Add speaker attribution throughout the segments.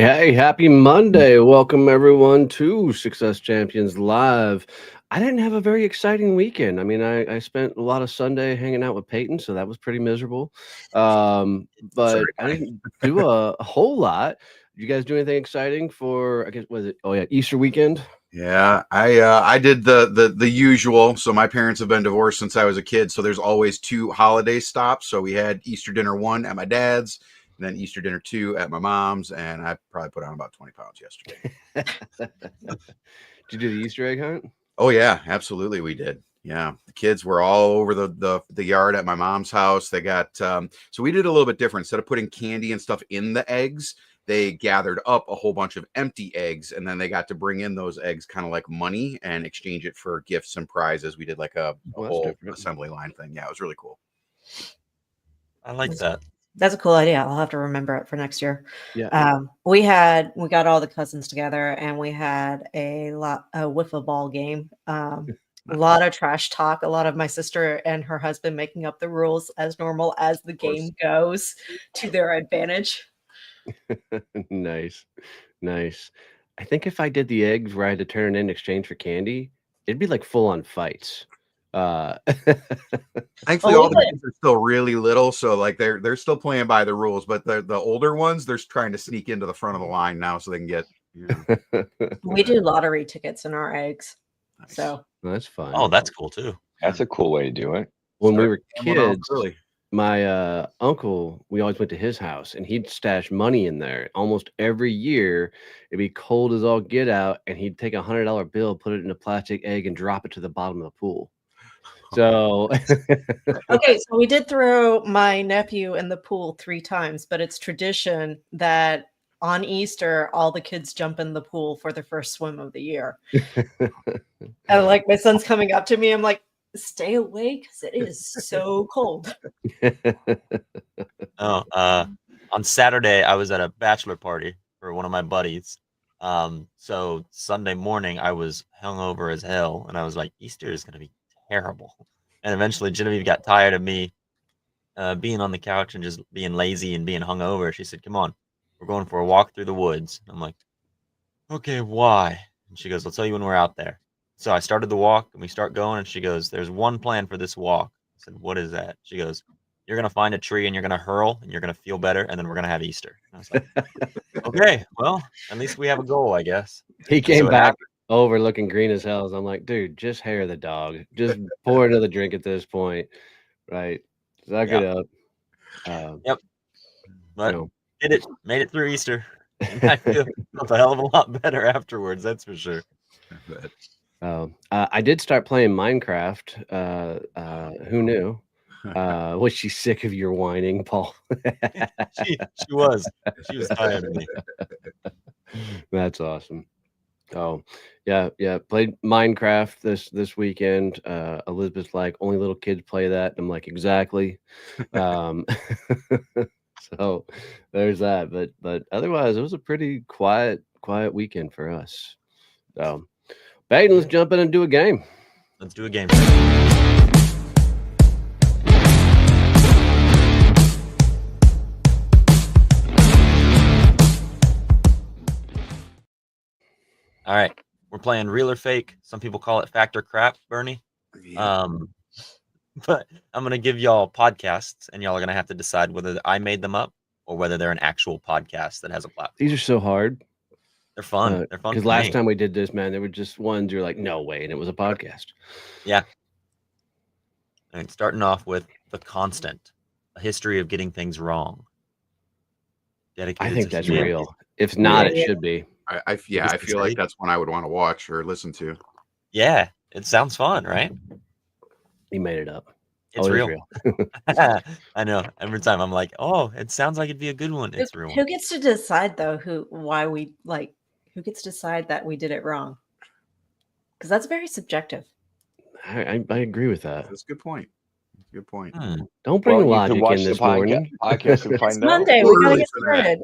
Speaker 1: Hey, happy Monday. Welcome everyone to Success Champions Live. I didn't have a very exciting weekend. I spent a lot of Sunday hanging out with Peyton, so that was pretty miserable. But
Speaker 2: Sorry,
Speaker 1: I didn't do a whole lot. Did you guys do anything exciting for, I guess, was it, Easter weekend?
Speaker 2: Yeah, I did the usual. So my parents have been divorced since I was a kid, so there's always two holiday stops. So we had Easter dinner 1 at my dad's, and then Easter dinner 2 at my mom's, and I probably put on about 20 pounds yesterday.
Speaker 1: Did you do the Easter egg hunt?
Speaker 2: Oh yeah, absolutely we did. Yeah, the kids were all over the yard at my mom's house. They got so we did a little bit different. Instead of putting candy and stuff in the eggs, they gathered up a whole bunch of empty eggs, and then they got to bring in those eggs kind of like money and exchange it for gifts and prizes. We did like a whole assembly line thing. Yeah, it was really cool.
Speaker 3: I like that.
Speaker 4: That's a cool idea. I'll have to remember it for next year.
Speaker 1: Yeah.
Speaker 4: We got all the cousins together and we had a wiffle ball game. A lot of trash talk, a lot of my sister and her husband making up the rules as normal as the game goes to their advantage.
Speaker 1: Nice. I think if I did the eggs where I had to turn it in exchange for candy, it'd be like full on fights.
Speaker 2: Thankfully, all the kids are still really little, so like they're still playing by the rules. But the older ones, they're trying to sneak into the front of the line now, so they can get.
Speaker 4: We do lottery tickets in our eggs,
Speaker 2: Nice.
Speaker 4: So
Speaker 1: that's fun.
Speaker 3: Oh, that's cool too.
Speaker 5: That's a cool way to do it.
Speaker 1: When we were kids, my uncle, we always went to his house, and he'd stash money in there. Almost every year, it'd be cold as all get out, and he'd take $100 bill, put it in a plastic egg, and drop it to the bottom of the pool. So
Speaker 4: okay, so we did throw my nephew in the pool 3 times, but it's tradition that on Easter all the kids jump in the pool for their first swim of the year. And like my son's coming up to me, I'm like, stay away because it is so cold.
Speaker 3: On Saturday I was at a bachelor party for one of my buddies. So Sunday morning I was hungover as hell, and I was like, Easter is gonna be terrible. And eventually Genevieve got tired of me being on the couch and just being lazy and being hungover. She said, come on, we're going for a walk through the woods. I'm like, okay, why? And she goes, I'll tell you when we're out there. So I started the walk, and we start going, and she goes, there's one plan for this walk. I said, what is that? She goes, you're going to find a tree and you're going to hurl and you're going to feel better, and then we're going to have Easter. And I was like, okay, well, at least we have a goal, I guess.
Speaker 1: He came back over looking green as hell. So I'm like, dude, just hair the dog. Just pour another drink at this point. Right. Suck it up.
Speaker 3: Yep. But made it through Easter. And I feel a hell of a lot better afterwards, that's for sure.
Speaker 1: I did start playing Minecraft. Who knew? Was she sick of your whining, Paul?
Speaker 3: she was tired of me.
Speaker 1: That's awesome. Oh yeah, played Minecraft this weekend. Elizabeth's like, only little kids play that. I'm like, exactly. So there's that, but otherwise it was a pretty quiet weekend for us. So Peyton, let's jump in and do a game.
Speaker 3: Let's do a game. All right, we're playing real or fake. Some people call it fact or crap, Bernie. Yeah. But I'm gonna give y'all podcasts, and y'all are gonna have to decide whether I made them up or whether they're an actual podcast that has a platform.
Speaker 1: These are so hard.
Speaker 3: They're fun. They're fun.
Speaker 1: Because last time we did this, man, there were just ones you're like, no way, and it was a podcast.
Speaker 3: Yeah. And starting off with The Constant, a history of getting things wrong.
Speaker 1: I think that's real. If not, it should be.
Speaker 2: I feel like that's one I would want to watch or listen to.
Speaker 3: Yeah, it sounds fun, right?
Speaker 1: He made it up.
Speaker 3: It's real. I know. Every time I'm like, oh, it sounds like it'd be a good one. It's real.
Speaker 4: Who gets to decide though? Who gets to decide that we did it wrong? Because that's very subjective.
Speaker 1: I agree with that.
Speaker 2: That's a good point. Good point.
Speaker 1: Don't bring logic in this morning.
Speaker 5: Podcast and find
Speaker 4: out. Monday, we gotta get started.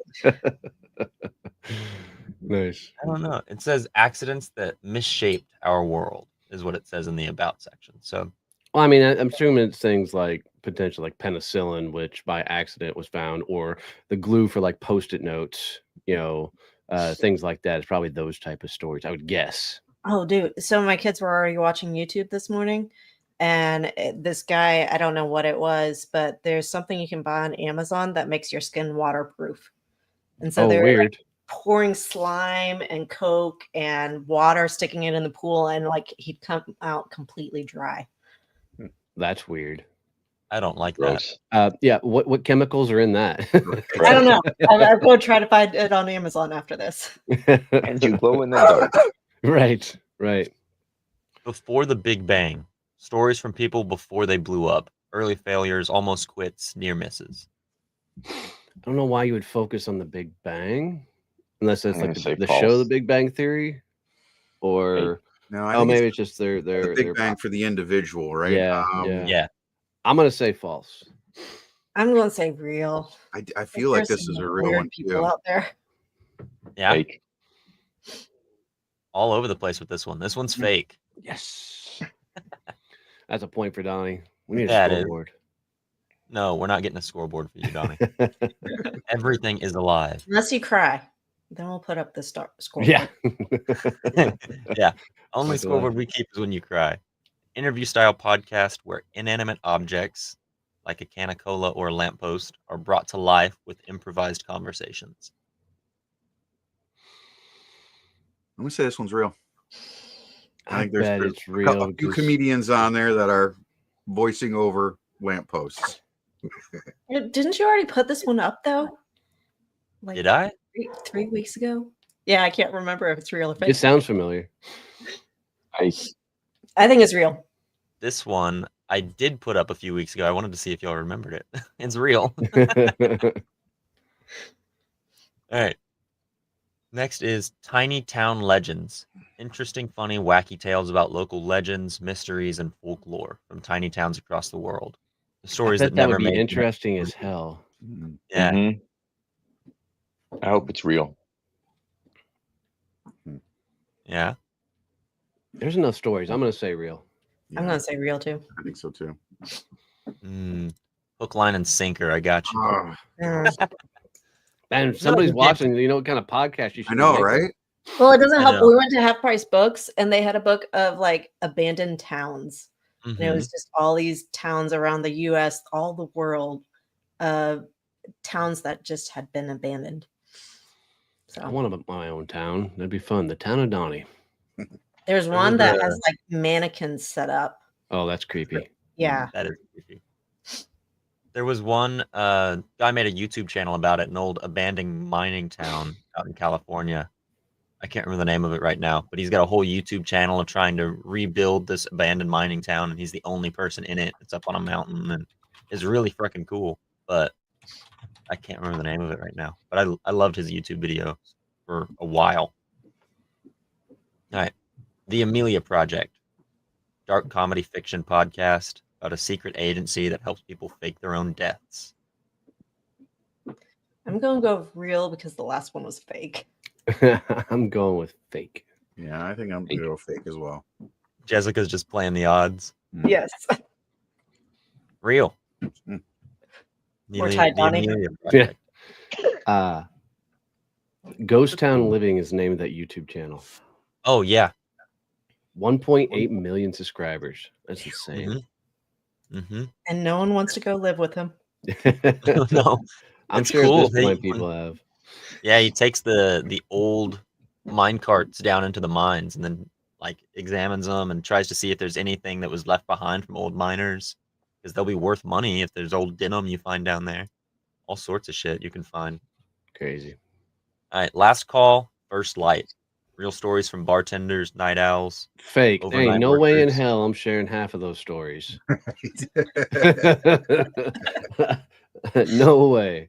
Speaker 1: Nice.
Speaker 3: I don't know. It says accidents that misshaped our world is what it says in the about section. So,
Speaker 1: well, I mean, I'm assuming it's things like potential like penicillin, which by accident was found, or the glue for like Post-it notes. things like that. It's probably those type of stories, I would guess.
Speaker 4: Oh, dude. So my kids were already watching YouTube this morning. And this guy, I don't know what it was, but there's something you can buy on Amazon that makes your skin waterproof. And so they're
Speaker 1: weird.
Speaker 4: pouring slime and Coke and water, sticking it in the pool, and like he'd come out completely dry.
Speaker 1: That's weird.
Speaker 3: I don't like
Speaker 5: Gross.
Speaker 1: Yeah. What chemicals are in that?
Speaker 4: I don't know. I'll go try to find it on Amazon after this.
Speaker 5: And you glow in the dark.
Speaker 1: Right.
Speaker 3: Before the Big Bang, stories from people before they blew up, early failures, almost quits, near misses.
Speaker 1: I don't know why you would focus on the Big Bang, unless it's
Speaker 5: I'm
Speaker 1: like
Speaker 5: gonna say
Speaker 1: the
Speaker 5: false.
Speaker 1: show, The Big Bang Theory, or
Speaker 2: No, I think
Speaker 1: maybe it's just their
Speaker 2: the Big Bang for the individual, right?
Speaker 1: Yeah,
Speaker 3: Yeah.
Speaker 1: I'm gonna say false.
Speaker 4: I'm going to say real.
Speaker 2: I feel like this is a real one
Speaker 4: people
Speaker 2: too.
Speaker 4: out there.
Speaker 3: Yeah.
Speaker 5: Fake.
Speaker 3: All over the place with this one. This one's fake.
Speaker 1: Yes. That's a point for Donnie. We need
Speaker 3: Yeah,
Speaker 1: a
Speaker 3: it is.
Speaker 1: scoreboard.
Speaker 3: No, we're not getting a scoreboard for you, Donnie. Everything is alive.
Speaker 4: Unless you cry. Then we'll put up the scoreboard.
Speaker 1: Yeah.
Speaker 3: Yeah. Only
Speaker 1: Like
Speaker 3: scoreboard we keep is when you cry. Interview style podcast where inanimate objects like a can of cola or a lamppost are brought to life with improvised conversations.
Speaker 2: I'm gonna say this one's real.
Speaker 1: I
Speaker 2: think
Speaker 1: bet
Speaker 2: there's
Speaker 1: it's real.
Speaker 2: a few
Speaker 1: 'cause-
Speaker 2: comedians on there that are voicing over lampposts.
Speaker 4: Didn't you already put this one up though? Like
Speaker 3: Did I?
Speaker 4: 3 weeks ago? Yeah, I can't remember if it's real or
Speaker 1: It
Speaker 4: fake.
Speaker 1: sounds familiar.
Speaker 4: I think it's real.
Speaker 3: This one I did put up a few weeks ago. I wanted to see if y'all remembered it. It's real. All right. Next is Tiny Town Legends. Interesting, funny, wacky tales about local legends, mysteries, and folklore from tiny towns across the world. The
Speaker 1: I
Speaker 3: stories
Speaker 1: bet
Speaker 3: that
Speaker 1: that
Speaker 3: never
Speaker 1: would be
Speaker 3: made
Speaker 1: interesting as hell.
Speaker 3: Yeah.
Speaker 5: Mhm. I hope it's real.
Speaker 3: Yeah.
Speaker 1: There's enough stories. I'm gonna say real.
Speaker 4: I'm going to say real too.
Speaker 2: I think so too.
Speaker 3: Hook, line, and sinker. I got you.
Speaker 2: Oh,
Speaker 1: And if somebody's
Speaker 3: you can't-
Speaker 1: watching, you know what kind of podcast you should
Speaker 2: I know,
Speaker 1: make?
Speaker 2: right?
Speaker 4: Well, it doesn't
Speaker 3: I
Speaker 4: help.
Speaker 3: know.
Speaker 4: We went to Half Price Books and they had a book of like abandoned towns. And it was just all these towns around the US, all the world, towns that just had been abandoned.
Speaker 1: I
Speaker 4: So
Speaker 1: want my own town. That'd be fun. The town of Donnie.
Speaker 4: there's one that has like mannequins set up.
Speaker 1: Oh, that's creepy.
Speaker 4: Yeah.
Speaker 3: That is creepy. There was one guy made a YouTube channel about it, an old abandoned mining town out in California. I can't remember the name of it right now, but he's got a whole YouTube channel of trying to rebuild this abandoned mining town, and he's the only person in it. It's up on a mountain, and it's really freaking cool. But I can't remember the name of it right now. But I loved his YouTube video for a while. All right, The Amelia Project, dark comedy fiction podcast about a secret agency that helps people fake their own deaths.
Speaker 4: I'm going to go real because the last one was fake.
Speaker 1: I'm going with fake.
Speaker 2: Yeah, I think I'm gonna go fake as well.
Speaker 3: Jessica's just playing the odds.
Speaker 4: Yes.
Speaker 3: Real.
Speaker 4: Or Ty Donnie.
Speaker 3: Project.
Speaker 1: Ghost Town Living is the name of that YouTube channel.
Speaker 3: Oh yeah.
Speaker 1: 1.8 million subscribers. That's insane.
Speaker 4: And no one wants to go live with him.
Speaker 3: No,
Speaker 1: I'm
Speaker 3: it's
Speaker 1: sure
Speaker 3: cool.
Speaker 1: at this point people have.
Speaker 3: Yeah, he takes the old mine carts down into the mines and then like examines them and tries to see if there's anything that was left behind from old miners, because they'll be worth money if there's old denim you find down there. All sorts of shit you can find.
Speaker 1: Crazy.
Speaker 3: All right, last call, first light. Real stories from bartenders, night owls.
Speaker 1: Fake. There ain't
Speaker 3: Overnight
Speaker 1: no way in
Speaker 3: workers.
Speaker 1: hell I'm sharing half of those stories. No way.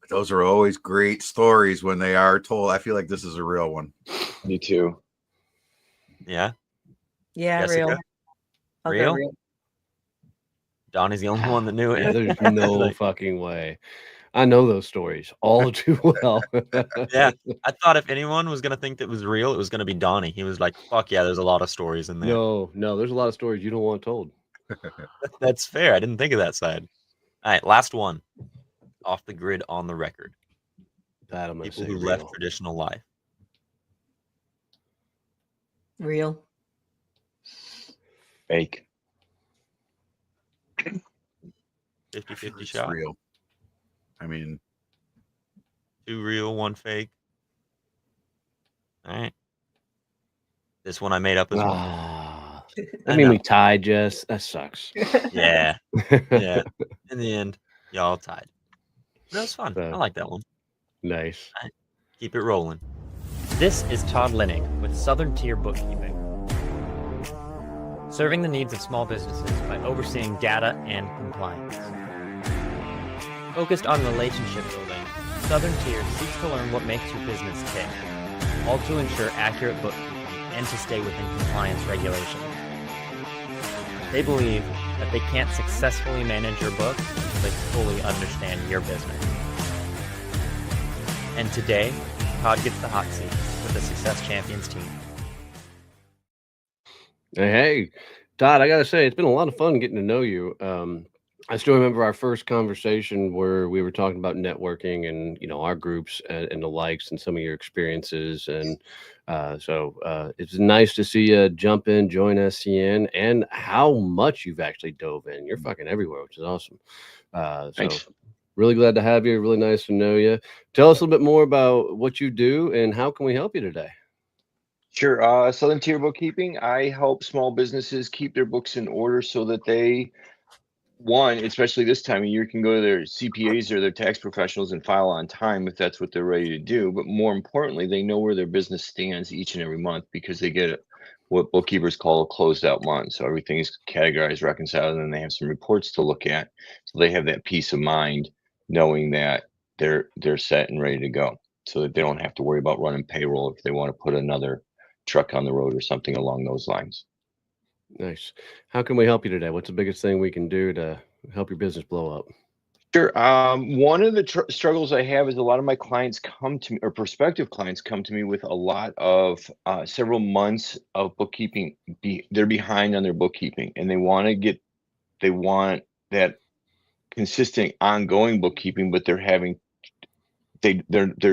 Speaker 2: Those are always great stories when they are told. I feel like this is a real one.
Speaker 5: Me too.
Speaker 3: Yeah,
Speaker 4: Yeah,
Speaker 3: Jessica?
Speaker 4: real. I'll go
Speaker 3: Real?
Speaker 4: real.
Speaker 3: Donnie's the only one that knew it.
Speaker 1: Yeah, there's no fucking way. I know those stories all too well.
Speaker 3: Yeah, I thought if anyone was gonna think that was real, it was gonna be Donnie. He was like, "Fuck yeah, there's a lot of stories in there."
Speaker 1: No, there's a lot of stories you don't want told.
Speaker 3: That's fair. I didn't think of that side. All right, last one. Off the grid, on the record.
Speaker 1: That I'm gonna
Speaker 3: People
Speaker 1: say
Speaker 3: who
Speaker 1: real.
Speaker 3: left traditional life.
Speaker 4: Real.
Speaker 5: Fake.
Speaker 3: 50-50
Speaker 2: It's
Speaker 3: shot.
Speaker 2: real. I mean,
Speaker 3: 2 real, 1 fake. All right. This one I made up as well.
Speaker 1: Ah,
Speaker 3: I
Speaker 1: I mean,
Speaker 3: know.
Speaker 1: we tied, Jess. That sucks.
Speaker 3: Yeah. Yeah. In the end, y'all tied. That was fun. I like that one.
Speaker 1: Nice.
Speaker 3: Keep it rolling.
Speaker 6: This is Todd Lennig with Southern Tier Bookkeeping. Serving the needs of small businesses by overseeing data and compliance. Focused on relationship building, Southern Tier seeks to learn what makes your business tick, all to ensure accurate bookkeeping and to stay within compliance regulations. They believe that they can't successfully manage your books until they fully understand your business. And today, Todd gets the hot seat with the Success Champions team.
Speaker 1: Hey, Todd, I gotta say, it's been a lot of fun getting to know you. I still remember our first conversation where we were talking about networking and, you know, our groups and the likes and some of your experiences. And so it's nice to see you jump in, join SCN, and how much you've actually dove in. You're fucking everywhere, which is awesome. So
Speaker 5: Thanks.
Speaker 1: really glad to have you. Really nice to know you. Tell us a little bit more about what you do and how can we help you today?
Speaker 5: Sure. Southern Tier Bookkeeping. I help small businesses keep their books in order so that they, one, especially this time of year, can go to their CPAs or their tax professionals and file on time if that's what they're ready to do. But more importantly, they know where their business stands each and every month because they get what bookkeepers call a closed out month. So everything is categorized, reconciled, and then they have some reports to look at. So they have that peace of mind knowing that they're set and ready to go so that they don't have to worry about running payroll if they want to put another truck on the road or something along those lines.
Speaker 1: Nice. How can we help you today? What's the biggest thing we can do to help your business blow up?
Speaker 5: Sure. One of the struggles I have is a lot of my clients come to me, or prospective clients come to me with a lot of several months of bookkeeping. They're behind on their bookkeeping, and they want that consistent, ongoing bookkeeping, but they're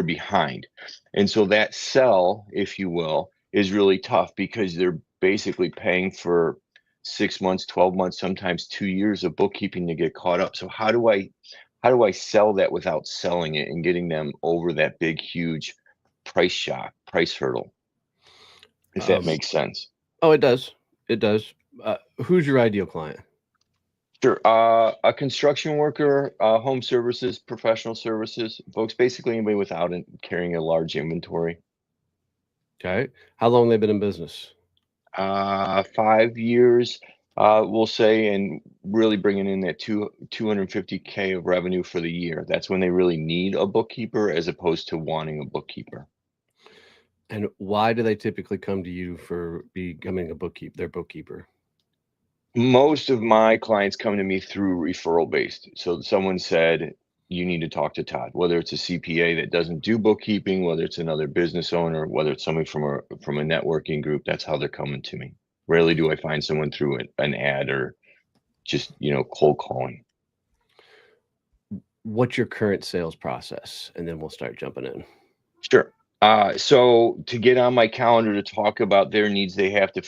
Speaker 5: behind, and so that sell, if you will, is really tough because they're basically paying for 6 months, 12 months, sometimes 2 years of bookkeeping to get caught up. So how do I sell that without selling it and getting them over that big, huge price hurdle, if that makes sense?
Speaker 1: Oh, it does. It does. Who's your ideal client?
Speaker 5: Sure. A construction worker, home services, professional services, folks, basically anybody without carrying a large inventory.
Speaker 1: Okay. How long they been in business?
Speaker 5: 5 years, we'll say, and really bringing in that 250K of revenue for the year. That's when they really need a bookkeeper as opposed to wanting a bookkeeper.
Speaker 1: And why do they typically come to you for becoming their bookkeeper?
Speaker 5: Most of my clients come to me through referral based. So someone said, you need to talk to Todd, whether it's a CPA that doesn't do bookkeeping, whether it's another business owner, whether it's somebody from a networking group. That's how they're coming to me. Rarely do I find someone through an ad or just, cold calling.
Speaker 1: What's your current sales process? And then we'll start jumping in.
Speaker 5: Sure. So to get on my calendar to talk about their needs, they have to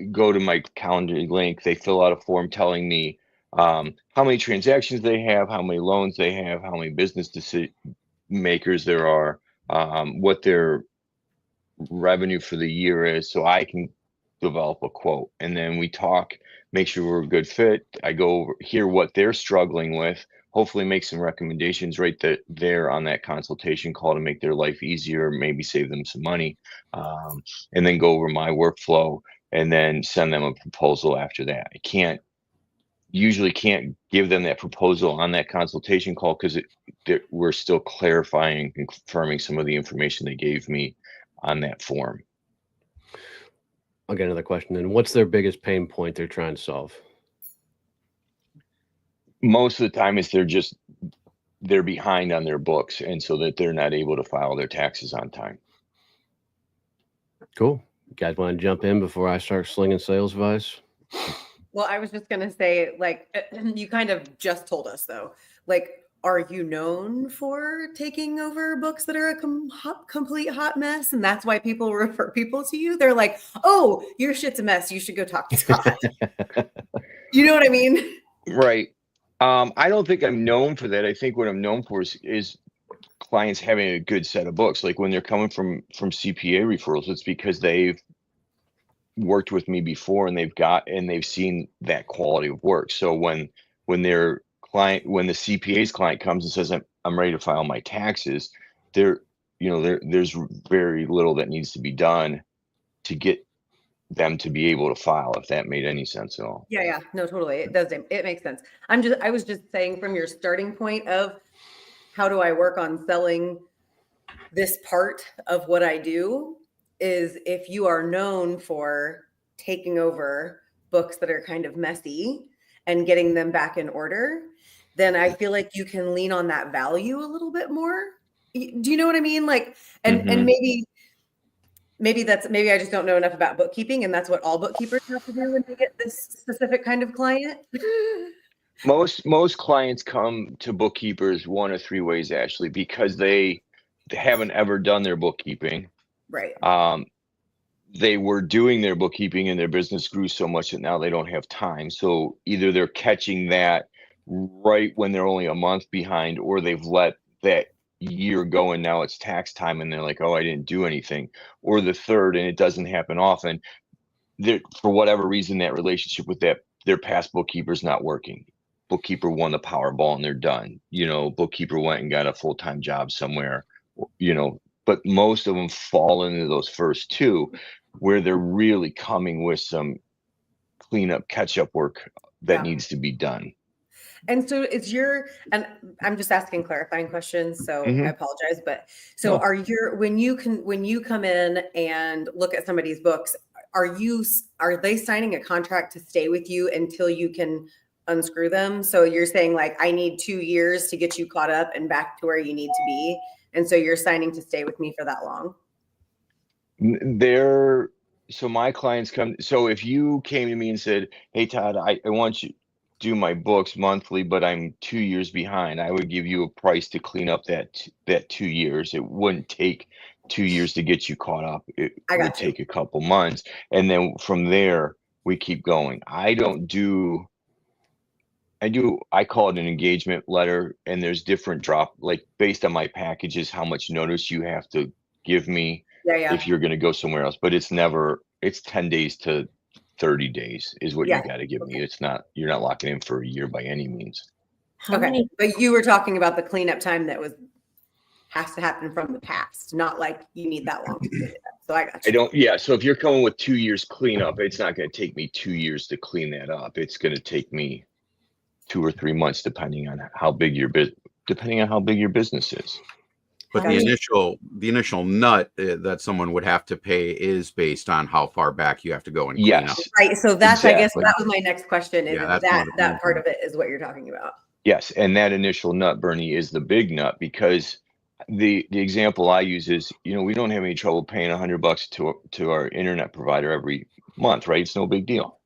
Speaker 5: go to my calendar link. They fill out a form telling me how many transactions they have, how many loans they have, how many business decision makers there are, what their revenue for the year is, so I can develop a quote. And then we talk, make sure we're a good fit. I go over, hear what they're struggling with, hopefully make some recommendations right there on that consultation call to make their life easier, maybe save them some money, and then go over my workflow and then send them a proposal after that. I usually can't give them that proposal on that consultation call because we're still clarifying and confirming some of the information they gave me on that form.
Speaker 1: I'll get another question then. What's their biggest pain point they're trying to solve?
Speaker 5: Most of the time is they're behind on their books, and so that they're not able to file their taxes on time.
Speaker 1: Cool. You guys want to jump in before I start slinging sales advice?
Speaker 7: Well, I was just going to say, like, you kind of just told us, though, like, are you known for taking over books that are a complete hot mess, and that's why people refer people to you? They're like, oh, your shit's a mess, you should go talk to Todd. You know what I mean?
Speaker 5: Right. I don't think I'm known for that. I think what I'm known for is clients having a good set of books. Like when they're coming from CPA referrals, it's because they've worked with me before and they've seen that quality of work. So when the CPA's client comes and says, I'm ready to file my taxes, there's very little that needs to be done to get them to be able to file, if that made any sense at all.
Speaker 7: Yeah, no, totally. It does. It makes sense. I was just saying, from your starting point of how do I work on selling this part of what I do, is if you are known for taking over books that are kind of messy and getting them back in order, then I feel like you can lean on that value a little bit more. Do you know what I mean? Like, and maybe I just don't know enough about bookkeeping, and that's what all bookkeepers have to do when they get this specific kind of client.
Speaker 5: Most clients come to bookkeepers one of three ways, Ashley, because they haven't ever done their bookkeeping.
Speaker 7: Right.
Speaker 5: They were doing their bookkeeping and their business grew so much that now they don't have time. So either they're catching that right when they're only a month behind, or they've let that year go and now it's tax time and they're like, oh, I didn't do anything. Or the third, and it doesn't happen often, for whatever reason, that relationship with their past bookkeeper's not working. Bookkeeper won the Powerball and they're done. Bookkeeper went and got a full-time job somewhere, but most of them fall into those first two, where they're really coming with some cleanup, catch-up work that needs to be done.
Speaker 7: And so and I'm just asking clarifying questions, so I apologize, but so when you come in and look at somebody's books, are they signing a contract to stay with you until you can unscrew them? So you're saying, like, I need 2 years to get you caught up and back to where you need to be, and so you're signing to stay with me for that long?
Speaker 5: So my clients come. So if you came to me and said, hey, Todd, I want you to do my books monthly, but I'm 2 years behind, I would give you a price to clean up that 2 years. It wouldn't take 2 years to get you caught up. It would take a couple months. And then from there, we keep going. I call it an engagement letter, and there's different like based on my packages, how much notice you have to give me if you're going to go somewhere else. But it's 10 days to 30 days is what you got to give me. You're not locking in for a year by any means.
Speaker 7: But you were talking about the cleanup time that has to happen from the past, not like you need that long to clean it up. So I got you.
Speaker 5: So if you're coming with 2 years cleanup, it's not going to take me 2 years to clean that up. It's going to take me 2 or 3 months, depending on how big your business is.
Speaker 2: But the initial nut that someone would have to pay is based on how far back you have to go and clean up.
Speaker 7: Right. So that's, I guess that was my next question, is that part of it is what you're talking about.
Speaker 5: Yes. And that initial nut, Bernie, is the big nut, because the example I use is, we don't have any trouble paying $100 to our internet provider every month, right? It's no big deal.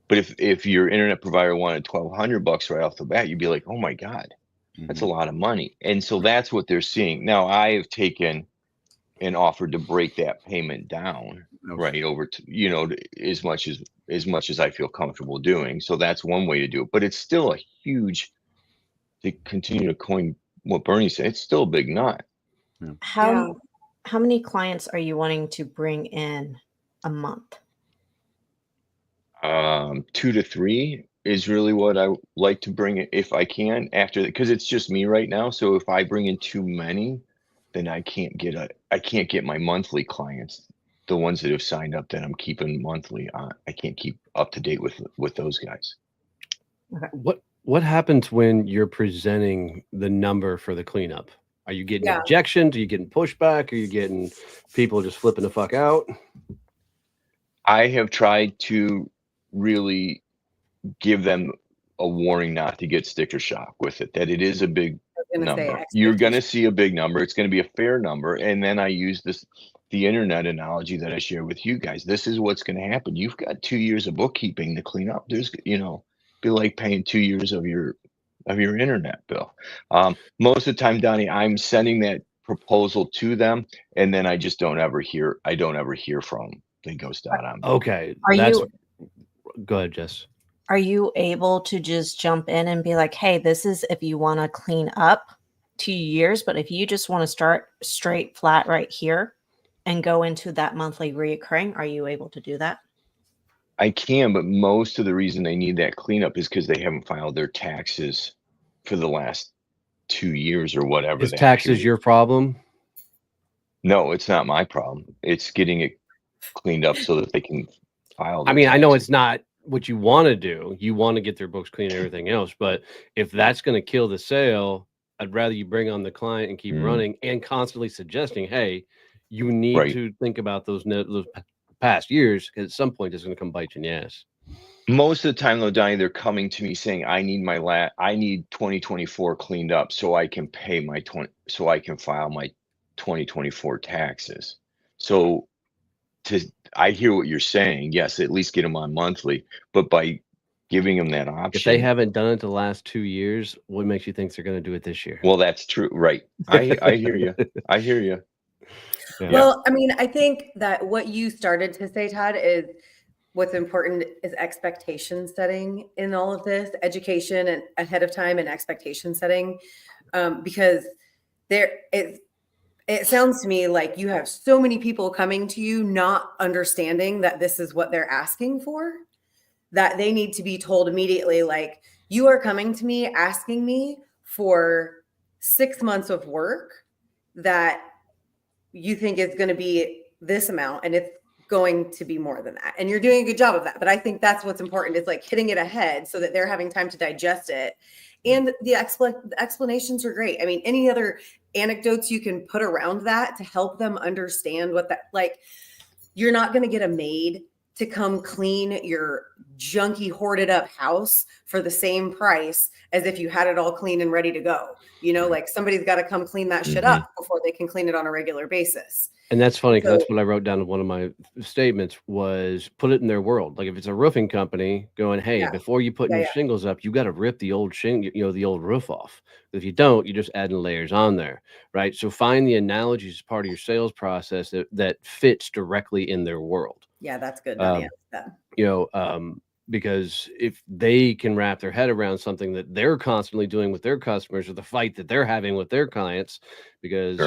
Speaker 5: But if your internet provider wanted $1,200 right off the bat, you'd be like, oh my God, that's a lot of money. And so that's what they're seeing. Now I have taken and offered to break that payment down, right, over to, as much as I feel comfortable doing. So that's one way to do it. But it's still a huge, to continue to coin what Bernie said, it's still a big nut.
Speaker 4: How many clients are you wanting to bring in a month?
Speaker 5: 2 to 3 is really what I like to bring in if I can, after that, because it's just me right now. So if I bring in too many, then I can't get my monthly clients, the ones that have signed up that I'm keeping monthly. I can't keep up to date with those guys.
Speaker 1: Okay. What happens when you're presenting the number for the cleanup? Are you getting objections? Are you getting pushback? Are you getting people just flipping the fuck out?
Speaker 5: I have tried to really give them a warning not to get sticker shock with it, that it is a big number. You're going to see a big number. It's going to be a fair number. And then I use the internet analogy that I share with you guys. This is what's going to happen. You've got 2 years of bookkeeping to clean up. There's, be like paying 2 years of your of your internet bill. Most of the time, Donnie, I'm sending that proposal to them, and then I don't ever hear from them. They ghost out on me.
Speaker 1: Okay. Go ahead, Jess.
Speaker 4: Are you able to just jump in and be like, hey, this is if you want to clean up 2 years, but if you just want to start straight flat right here and go into that monthly reoccurring, are you able to do that?
Speaker 5: I can, but most of the reason they need that cleanup is because they haven't filed their taxes for the last 2 years or whatever.
Speaker 1: Is taxes your problem?
Speaker 5: No, it's not my problem. It's getting it cleaned up so that they can file.
Speaker 1: I mean, I know it's not what you want to do. You want to get their books clean and everything else, but if that's going to kill the sale, I'd rather you bring on the client and keep running and constantly suggesting, hey, you need to think about those past years, because at some point it's going to come bite you in the ass.
Speaker 5: Most of the time, though, Donnie, they're coming to me saying, I need 2024 cleaned up so I can pay so I can file my 2024 taxes. So I hear what you're saying. Yes, at least get them on monthly, but by giving them that option.
Speaker 1: If they haven't done it the last 2 years, what makes you think they're going to do it this year?
Speaker 5: Well, that's true. Right. I hear you. I hear you.
Speaker 7: Yeah. Well, I mean, I think that what you started to say, Todd, is what's important is expectation setting in all of this, education and ahead of time and expectation setting, because it sounds to me like you have so many people coming to you not understanding that this is what they're asking for, that they need to be told immediately, like, you are coming to me asking me for 6 months of work that you think is going to be this amount, and it's going to be more than that. And you're doing a good job of that. But I think that's what's important, is like hitting it ahead so that they're having time to digest it. And the explanations are great. I mean, any other anecdotes you can put around that to help them understand what that, like, you're not going to get a maid to come clean your junky hoarded up house for the same price as if you had it all clean and ready to go. You know, like, somebody's got to come clean that shit up before they can clean it on a regular basis.
Speaker 1: And that's funny, because that's what I wrote down in one of my statements, was put it in their world. Like, if it's a roofing company going, hey, before you put new shingles up, you got to rip the old the old roof off. If you don't, you're just adding layers on there, right? So find the analogies as part of your sales process that fits directly in their world.
Speaker 7: Yeah, that's good.
Speaker 1: Because if they can wrap their head around something that they're constantly doing with their customers, or the fight that they're having with their clients, because,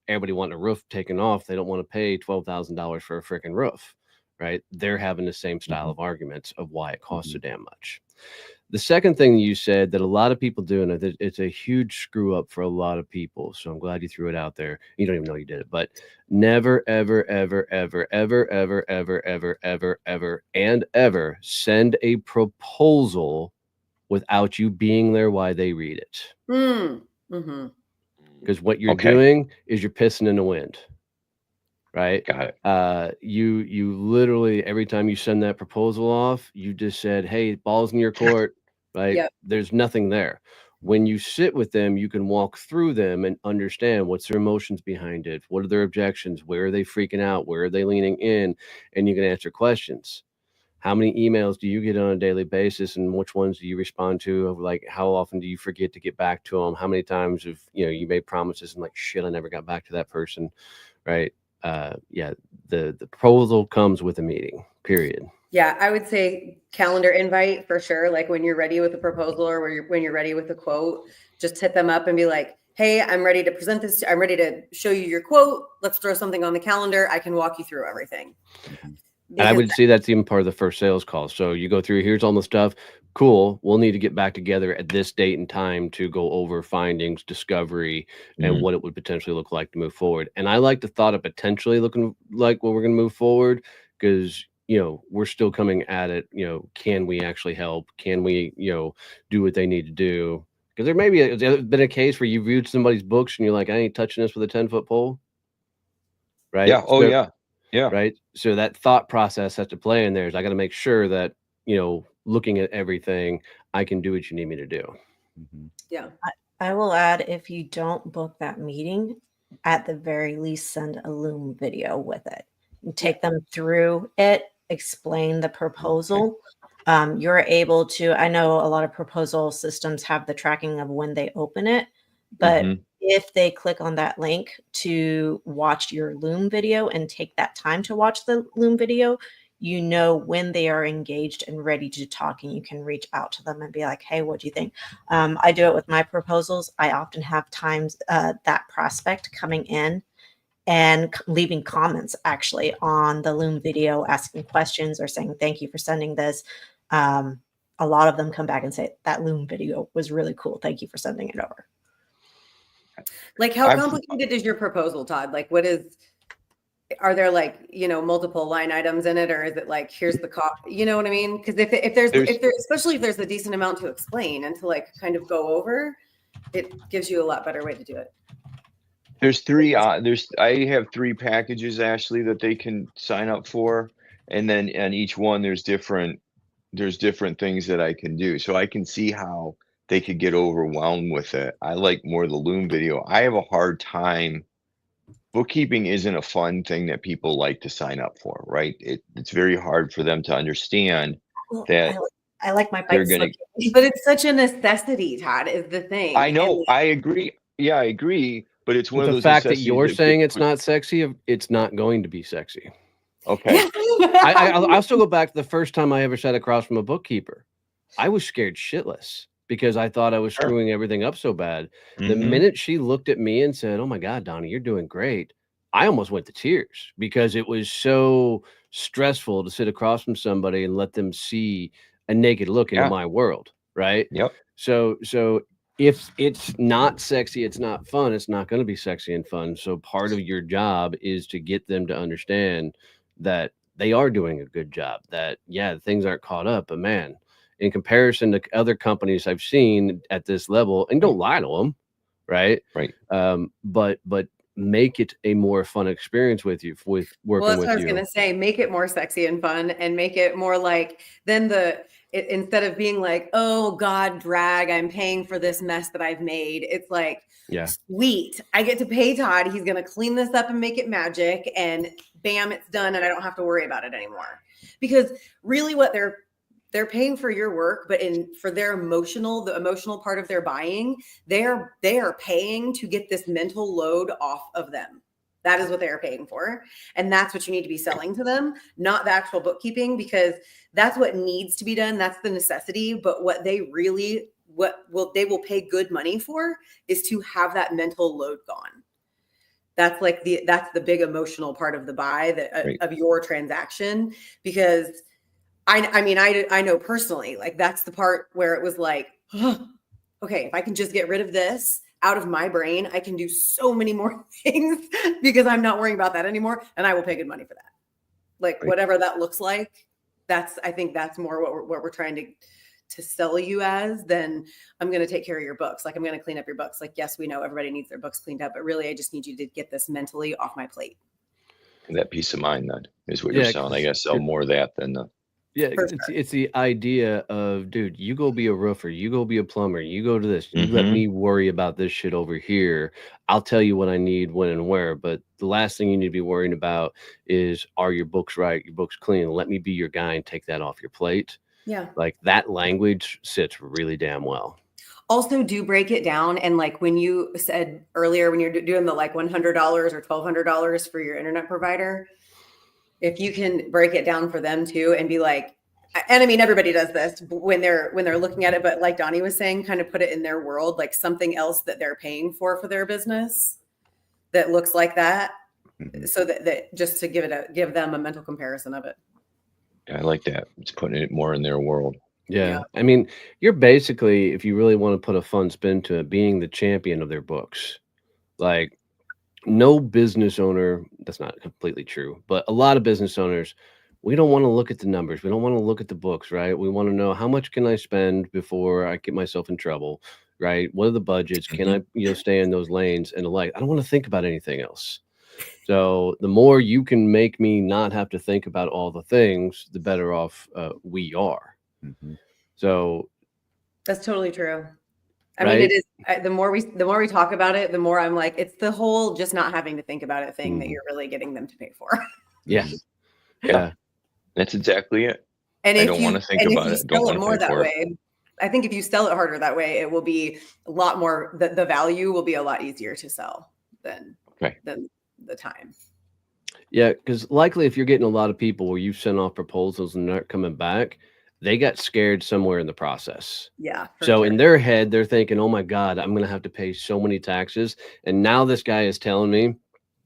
Speaker 1: everybody wanting a roof taken off, they don't want to pay $12,000 for a freaking roof, right? They're having the same style of arguments of why it costs so damn much. The second thing you said that a lot of people do, and it's a huge screw up for a lot of people, so I'm glad you threw it out there. You don't even know you did it, but never, ever, ever, ever, ever, ever, ever, ever, ever, ever, and ever send a proposal without you being there while they read it. Because what you're doing is you're pissing in the wind, right?
Speaker 5: Got it.
Speaker 1: You literally, every time you send that proposal off, you just said, hey, ball's in your court, right?
Speaker 7: Yep.
Speaker 1: There's nothing there. When you sit with them, you can walk through them and understand what's their emotions behind it. What are their objections? Where are they freaking out? Where are they leaning in? And you can answer questions. How many emails do you get on a daily basis, and which ones do you respond to? Like, how often do you forget to get back to them? How many times have you made promises and like, shit, I never got back to that person, right? The proposal comes with a meeting, period.
Speaker 7: Yeah, I would say calendar invite for sure. Like, when you're ready with a proposal, or when you're ready with a quote, just hit them up and be like, hey, I'm ready to present this. I'm ready to show you your quote. Let's throw something on the calendar. I can walk you through everything.
Speaker 1: And I would say that's even part of the first sales call. So you go through, here's all the stuff. Cool. We'll need to get back together at this date and time to go over findings, discovery, and what it would potentially look like to move forward. And I like the thought of potentially looking like what we're going to move forward, because, we're still coming at it. Can we actually help? Can we, do what they need to do? Because there may been a case where you viewed somebody's books and you're like, I ain't touching this with a 10-foot pole. Right.
Speaker 5: Yeah. Oh, yeah. Yeah.
Speaker 1: Right. So that thought process has to play in there. Is I got to make sure that, looking at everything, I can do what you need me to do.
Speaker 7: Yeah.
Speaker 4: I will add, if you don't book that meeting, at the very least, send a Loom video with it and take them through it, explain the proposal. you're able to, I know a lot of proposal systems have the tracking of when they open it, but if they click on that link to watch your Loom video and take that time to watch the Loom video, you know when they are engaged and ready to talk, and you can reach out to them and be like, hey, what do you think? I do it with my proposals. I often have times that prospect coming in and leaving comments actually on the Loom video, asking questions or saying, thank you for sending this. A lot of them come back and say, that Loom video was really cool. Thank you for sending it over.
Speaker 7: Like, how complicated is your proposal, Todd? Like, are there like, multiple line items in it, or is it like, here's the cost, you know what I mean? Because if there's especially if there's a decent amount to explain and to like kind of go over, it gives you a lot better way to do it.
Speaker 5: There's three, I have 3 packages, Ashley, that they can sign up for. And then on each one, there's different things that I can do. So I can see how they could get overwhelmed with it. I like more the Loom video. I have a hard time. Bookkeeping isn't a fun thing that people like to sign up for, right? It's very hard for them to understand that
Speaker 4: I like my
Speaker 5: they're gonna,
Speaker 7: but it's such a necessity, Todd, is the thing.
Speaker 5: I know, I agree. Yeah, I agree. But it's one of those.
Speaker 1: The fact that you're saying it's not sexy, it's not going to be sexy.
Speaker 5: Okay.
Speaker 1: I'll still go back to the first time I ever sat across from a bookkeeper. I was scared shitless because I thought I was screwing everything up so bad. The minute she looked at me and said, oh my God, Donnie, you're doing great, I almost went to tears because it was so stressful to sit across from somebody and let them see a naked look into my world. Right.
Speaker 5: Yep.
Speaker 1: So if it's not sexy, it's not fun, it's not going to be sexy and fun. So part of your job is to get them to understand that they are doing a good job, that, things aren't caught up. But man, in comparison to other companies I've seen at this level, and don't lie to them, right?
Speaker 5: Right.
Speaker 1: But make it a more fun experience with working with you.
Speaker 7: Well, that's what I was going to say. Make it more sexy and fun, and make it more like instead of being like, oh God, drag, I'm paying for this mess that I've made. It's like, sweet, I get to pay Todd. He's going to clean this up and make it magic, and bam, it's done. And I don't have to worry about it anymore. Because really what they're paying for your work, but for the emotional part of their buying, they are paying to get this mental load off of them. That is what they are paying for. And that's what you need to be selling to them, not the actual bookkeeping, because that's what needs to be done. That's the necessity. But what they will pay good money for is to have that mental load gone. That's like that's the big emotional part of the buy of your transaction. Because I know personally, like that's the part where it was like, okay, if I can just get rid of this out of my brain, I can do so many more things because I'm not worrying about that anymore. And I will pay good money for that. Like whatever that looks like, I think that's more what we're trying to sell you as, than I'm going to take care of your books. Like I'm going to clean up your books. Like, yes, we know everybody needs their books cleaned up, but really I just need you to get this mentally off my plate.
Speaker 5: And that peace of mind then is what you're selling. I guess sell more of that than the.
Speaker 1: Yeah, it's the idea of, dude, you go be a roofer, you go be a plumber, you go to this, you let me worry about this shit over here. I'll tell you what I need, when and where. But the last thing you need to be worrying about is, are your books right? Your books clean? Let me be your guy and take that off your plate. Yeah. Like that language sits really damn well.
Speaker 7: Also, do break it down. And like when you said earlier, when you're doing the like $100 or $1,200 for your internet provider, if you can break it down for them too and be like, and I mean, everybody does this when they're looking at it, but like Donnie was saying, kind of put it in their world, like something else that they're paying for their business that looks like that. So that just to give them a mental comparison of it.
Speaker 5: Yeah, I like that. It's putting it more in their world.
Speaker 1: Yeah. I mean, you're basically, if you really want to put a fun spin to it, being the champion of their books. Like, no business owner, that's not completely true, but a lot of business owners, we don't want to look at the numbers. We don't want to look at the books, right? We want to know, how much can I spend before I get myself in trouble, right? What are the budgets? Can I, stay in those lanes and the like? I don't want to think about anything else. So the more you can make me not have to think about all the things, the better off we are. So
Speaker 7: that's totally true. I mean, it is, the more we talk about it, the more I'm like, it's the whole just not having to think about it thing that you're really getting them to pay for.
Speaker 1: Yeah.
Speaker 5: That's exactly it.
Speaker 7: And
Speaker 5: I
Speaker 7: if
Speaker 5: don't want to think
Speaker 7: and if
Speaker 5: about
Speaker 7: you
Speaker 5: it. Don't
Speaker 7: sell it
Speaker 5: want to
Speaker 7: more
Speaker 5: think
Speaker 7: that
Speaker 5: for it.
Speaker 7: way, I think if you sell it harder that way, it will be a lot more, the value will be a lot easier to sell than the time.
Speaker 1: Yeah, because likely if you're getting a lot of people where you've sent off proposals and they're not coming back, they got scared somewhere in the process.
Speaker 7: Yeah.
Speaker 1: So in their head, they're thinking, oh my God, I'm going to have to pay so many taxes. And now this guy is telling me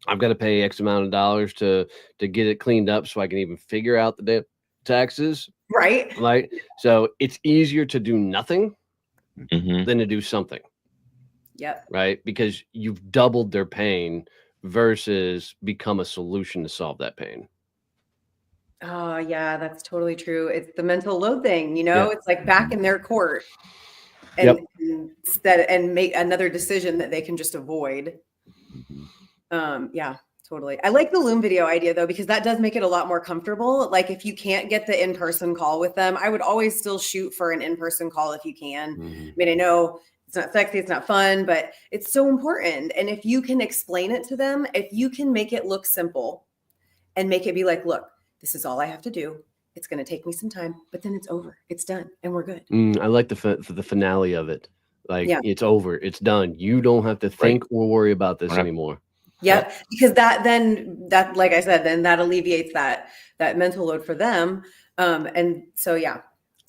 Speaker 1: I've got to pay X amount of dollars to get it cleaned up so I can even figure out the taxes.
Speaker 7: Right.
Speaker 1: Right. So it's easier to do nothing
Speaker 5: Mhm.
Speaker 1: than to do something.
Speaker 7: Yep.
Speaker 1: Right. Because you've doubled their pain versus become a solution to solve that pain.
Speaker 7: Oh, yeah, that's totally true. It's the mental load thing, you know, it's like back in their court and instead and make another decision that they can just avoid. Yeah, totally. I like the Loom video idea though, because that does make it a lot more comfortable. Like if you can't get the in-person call with them, I would always still shoot for an in-person call if you can. I mean, I know it's not sexy, it's not fun, but it's so important. And if you can explain it to them, if you can make it look simple and make it be like, look, this is all I have to do. It's going to take me some time, but then it's over. It's done and we're good.
Speaker 1: I like the finale of it. Like it's over. It's done. You don't have to think or worry about this anymore.
Speaker 7: Yeah, because that like I said, then that alleviates that mental load for them. And so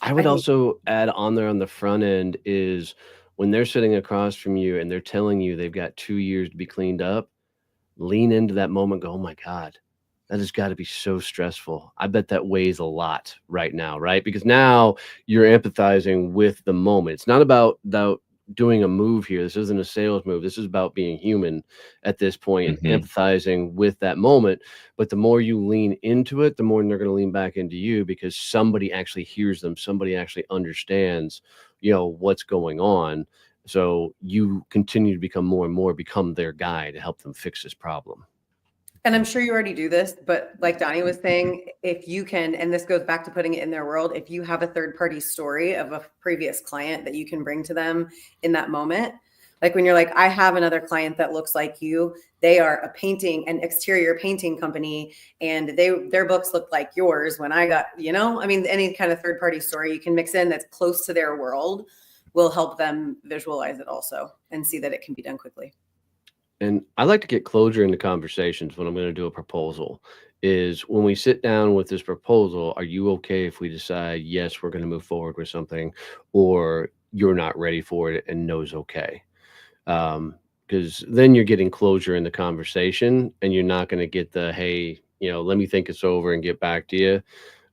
Speaker 1: I would also add on there on the front end is when they're sitting across from you and they're telling you they've got 2 years to be cleaned up, lean into that moment, go, oh my God, that has got to be so stressful. I bet that weighs a lot right now, right? Because now you're empathizing with the moment. It's not about doing a move here. This isn't a sales move. This is about being human at this point and empathizing with that moment. But the more you lean into it, the more they're going to lean back into you because somebody actually hears them. Somebody actually understands, what's going on. So you continue to become more and more become their guy to help them fix this problem.
Speaker 7: And I'm sure you already do this, but like Donnie was saying, if you can, and this goes back to putting it in their world, if you have a third-party story of a previous client that you can bring to them in that moment, like when you're like, I have another client that looks like you, they are an exterior painting company, and their books look like yours when I got, any kind of third-party story you can mix in that's close to their world will help them visualize it also and see that it can be done quickly.
Speaker 1: And I like to get closure into conversations when I'm going to do a proposal is when we sit down with this proposal, are you okay if we decide, yes, we're going to move forward with something, or you're not ready for it and no's okay? Because then you're getting closure in the conversation and you're not going to get the, hey, let me think this over and get back to you,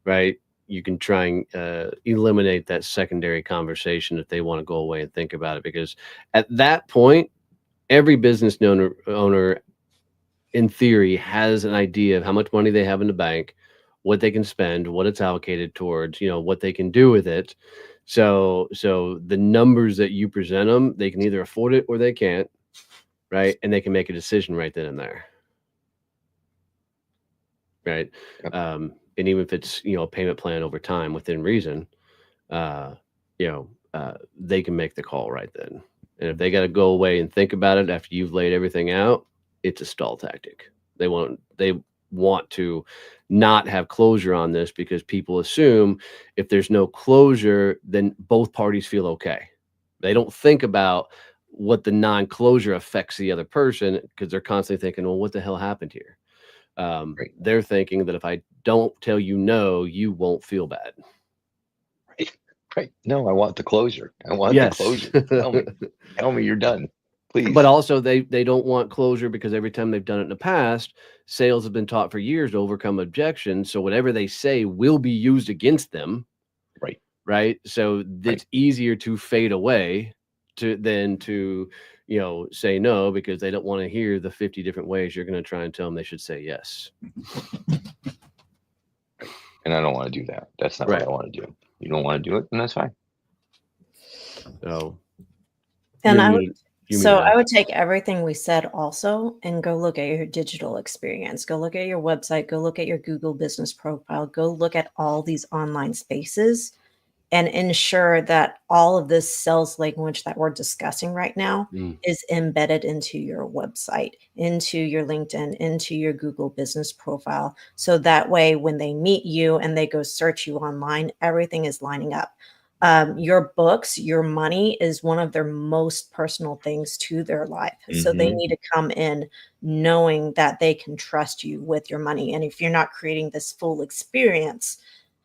Speaker 1: right? You can try and eliminate that secondary conversation if they want to go away and think about it. Because at that point, every business owner, in theory, has an idea of how much money they have in the bank, what they can spend, what it's allocated towards, what they can do with it. So the numbers that you present them, they can either afford it or they can't, right? And they can make a decision right then and there, right? And even if it's a payment plan over time within reason, they can make the call right then. And if they got to go away and think about it after you've laid everything out, it's a stall tactic. They want to not have closure on this because people assume if there's no closure, then both parties feel okay. They don't think about what the non-closure affects the other person because they're constantly thinking, well, what the hell happened here? They're thinking that if I don't tell you no, you won't feel bad.
Speaker 5: Right. No, I want the closure. I want the closure. Tell me you're done, please.
Speaker 1: But also they don't want closure because every time they've done it in the past, sales have been taught for years to overcome objections. So whatever they say will be used against them. Right. So it's easier to fade away than to say no because they don't want to hear the 50 different ways you're going to try and tell them they should say yes.
Speaker 5: And I don't want to do that. That's not what I want to do. You don't want to do it, then that's fine.
Speaker 1: So,
Speaker 4: and I would take everything we said also and go look at your digital experience. Go look at your website. Go look at your Google business profile. Go look at all these online spaces and ensure that all of this sales language that we're discussing right now is embedded into your website, into your LinkedIn, into your Google business profile. So that way, when they meet you and they go search you online, everything is lining up. Your books, your money is one of their most personal things to their life. So they need to come in knowing that they can trust you with your money. And if you're not creating this full experience,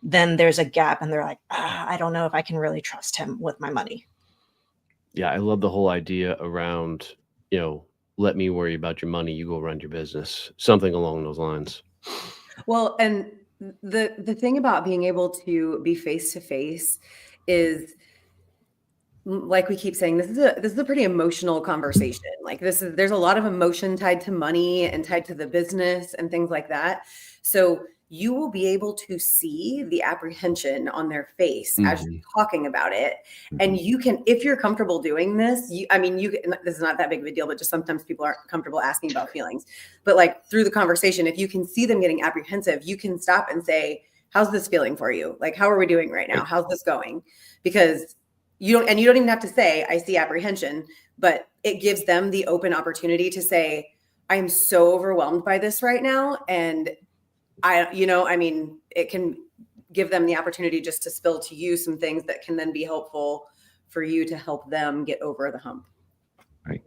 Speaker 4: then there's a gap and they're like, I don't know if I can really trust him with my money.
Speaker 1: Yeah, I love the whole idea around, let me worry about your money, you go run your business, something along those lines.
Speaker 7: Well, and the thing about being able to be face to face is, like we keep saying, this is a pretty emotional conversation. Like there's a lot of emotion tied to money and tied to the business and things like that. So you will be able to see the apprehension on their face as you're talking about it. And you can, if you're comfortable doing this, this is not that big of a deal, but just sometimes people aren't comfortable asking about feelings. But like through the conversation, if you can see them getting apprehensive, you can stop and say, how's this feeling for you? Like, how are we doing right now? How's this going? Because you don't even have to say, I see apprehension, but it gives them the open opportunity to say, I am so overwhelmed by this right now. And it can give them the opportunity just to spill to you some things that can then be helpful for you to help them get over the hump.
Speaker 5: Right.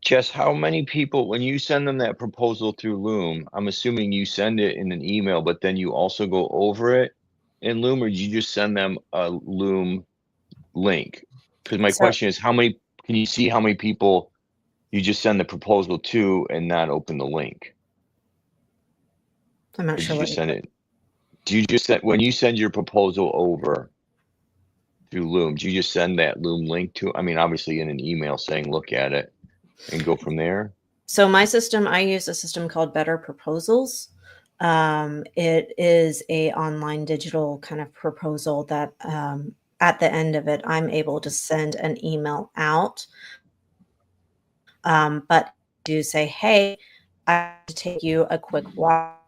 Speaker 5: Jess, how many people, when you send them that proposal through Loom, I'm assuming you send it in an email, but then you also go over it in Loom, or do you just send them a Loom link? Because my question is, can you see how many people you just send the proposal to and not open the link?
Speaker 4: I'm not sure.
Speaker 5: Do you just when you send your proposal over through Loom, do you just send that Loom link to, obviously in an email saying, look at it and go from there?
Speaker 4: So I use a system called Better Proposals. It is a online digital kind of proposal that, at the end of it, I'm able to send an email out. But do say, hey, I have to take you a quick walk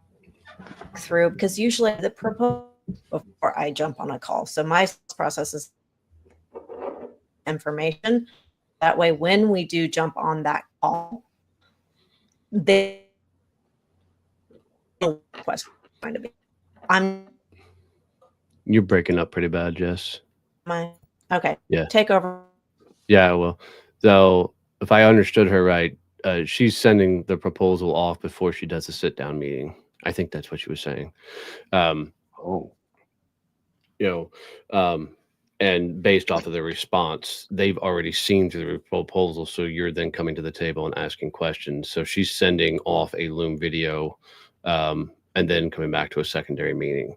Speaker 4: through, because usually the proposal before I jump on a call. So my process is information. That way, when we do jump on that call, they question going to be.
Speaker 1: You're breaking up pretty bad, Jess.
Speaker 4: Okay.
Speaker 1: Yeah.
Speaker 4: Take over.
Speaker 1: Yeah, well, so if I understood her right, she's sending the proposal off before she does the sit-down meeting. I think that's what she was saying. And based off of the response, they've already seen through the proposal. So you're then coming to the table and asking questions. So she's sending off a Loom video, and then coming back to a secondary meeting.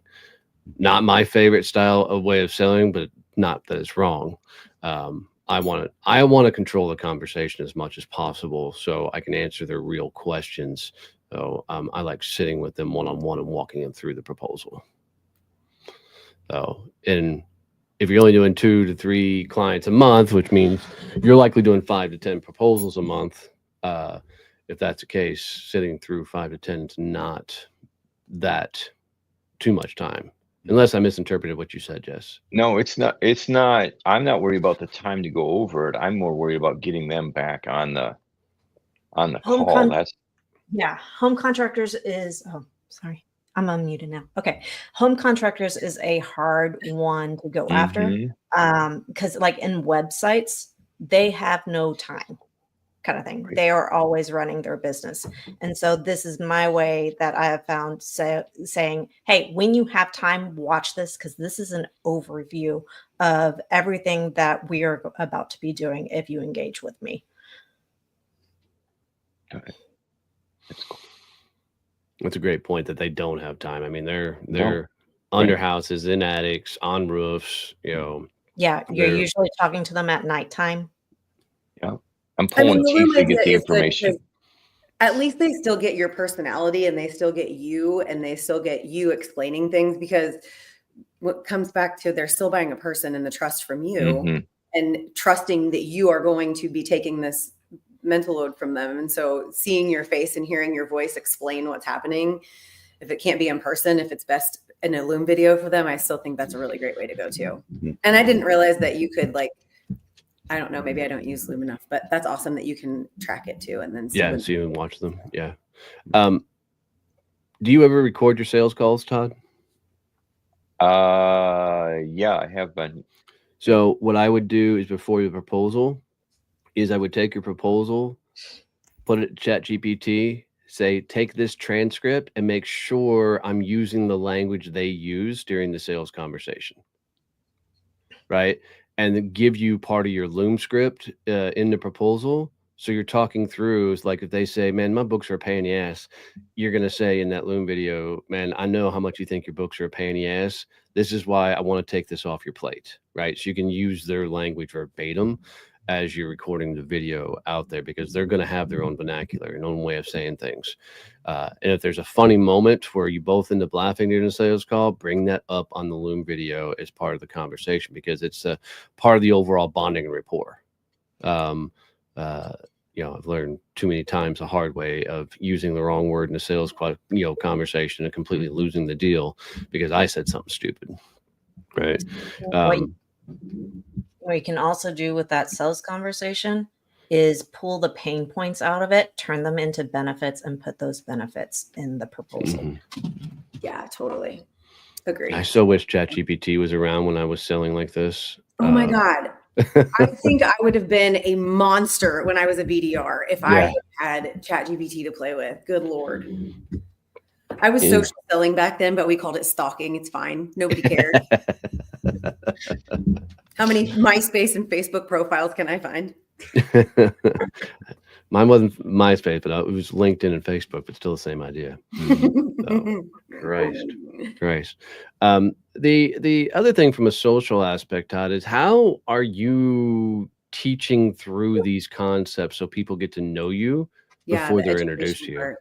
Speaker 1: Not my favorite style of way of selling, but not that it's wrong. I want to control the conversation as much as possible so I can answer their real questions. So I like sitting with them one-on-one and walking them through the proposal. So, and if you're only doing 2 to 3 clients a month, which means you're likely doing 5 to 10 proposals a month. If that's the case, sitting through 5 to 10 is not that too much time. Unless I misinterpreted what you said, Jess.
Speaker 5: No, it's not. I'm not worried about the time to go over it. I'm more worried about getting them back on the call.
Speaker 4: Home contractors is, sorry, I'm unmuted now. Okay. Home contractors is a hard one to go after. Because like in websites, they have no time kind of thing. Right. They are always running their business. And so this is my way that I have found saying, hey, when you have time, watch this, because this is an overview of everything that we are about to be doing if you engage with me.
Speaker 5: Okay. That's cool.
Speaker 1: That's a great point that they don't have time. I mean, they're under houses, in attics, on roofs,
Speaker 4: Yeah, you're usually talking to them at nighttime.
Speaker 5: Yeah. I'm pulling teeth to get the information.
Speaker 7: At least they still get your personality and they still get you and they still get you explaining things, because what comes back to, they're still buying a person and the trust from you and trusting that you are going to be taking this mental load from them. And so seeing your face and hearing your voice explain what's happening, if it can't be in person, if it's best in a Loom video for them, I still think that's a really great way to go too.
Speaker 2: Mhm.
Speaker 7: And I didn't realize that you could like, I don't know, maybe I don't use Loom enough, but that's awesome that you can track it too and then see.
Speaker 1: Yeah, see and watch them. Yeah. Do you ever record your sales calls, Todd?
Speaker 5: Yeah, I have been.
Speaker 1: So what I would do is before your proposal is I would take your proposal, put it in ChatGPT, say, take this transcript and make sure I'm using the language they use during the sales conversation. Right. And then give you part of your Loom script in the proposal. So you're talking through, it's like if they say, man, my books are a pain in the ass, you're going to say in that Loom video, man, I know how much you think your books are a pain in the ass. This is why I want to take this off your plate. Right. So you can use their language verbatim as you're recording the video out there, because they're going to have their own vernacular and own way of saying things. And if there's a funny moment where you both end up laughing during a sales call, bring that up on the Loom video as part of the conversation, because it's a part of the overall bonding and rapport. I've learned too many times the hard way of using the wrong word in a sales conversation and completely losing the deal because I said something stupid. Right.
Speaker 4: What you can also do with that sales conversation is pull the pain points out of it, turn them into benefits, and put those benefits in the proposal.
Speaker 1: Mm-hmm.
Speaker 7: Yeah, totally. Agree.
Speaker 1: I so wish ChatGPT was around when I was selling like this.
Speaker 7: Oh my God. I think I would have been a monster when I was a BDR if I had ChatGPT to play with. Good Lord. I was social selling back then, but we called it stalking. It's fine. Nobody cared. How many MySpace and Facebook profiles can I find?
Speaker 1: Mine wasn't MySpace, but it was LinkedIn and Facebook, but still the same idea. So, Christ. The other thing from a social aspect, Todd, is how are you teaching through these concepts so people get to know you before they're introduced to you?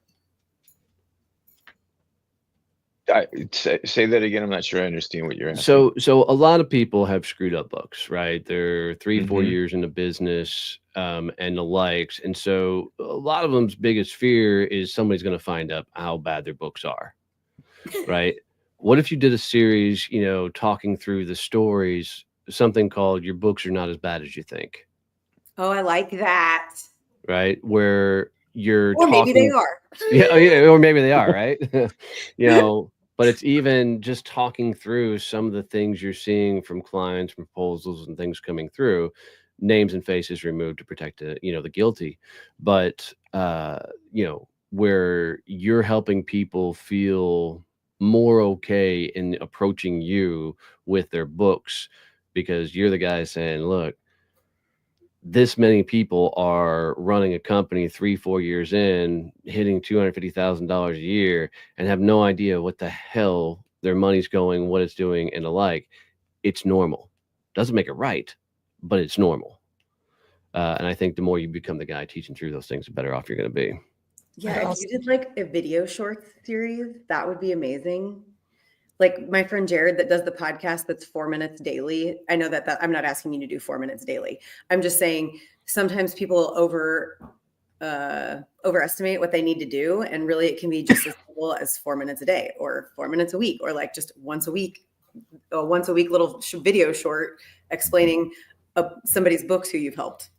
Speaker 5: Say that again. I'm not sure I understand what you're asking.
Speaker 1: So a lot of people have screwed up books, right? They're 3-4 years in the business and the likes. And so a lot of them's biggest fear is somebody's going to find out how bad their books are, right? What if you did a series, talking through the stories, something called Your Books Are Not As Bad As You Think?
Speaker 7: Oh, I like that.
Speaker 1: Right? Where you're
Speaker 7: or maybe they are.
Speaker 1: Or maybe they are, right? But it's even just talking through some of the things you're seeing from clients, proposals, and things coming through, names and faces removed to protect the guilty. But where you're helping people feel more okay in approaching you with their books, because you're the guy saying, look, this many people are running a company 3-4 years in, hitting $250,000 a year, and have no idea what the hell their money's going, what it's doing, and the like. It's normal. Doesn't make it right, but it's normal. And I think the more you become the guy teaching through those things, the better off you're going to be.
Speaker 7: Yeah, if you did like a video short series, that would be amazing. Like my friend Jared that does the podcast that's 4 minutes daily. I know that I'm not asking you to do 4 minutes daily. I'm just saying sometimes people overestimate what they need to do. And really it can be just as simple as 4 minutes a day or 4 minutes a week, or like just once a week little video short explaining somebody's books who you've helped.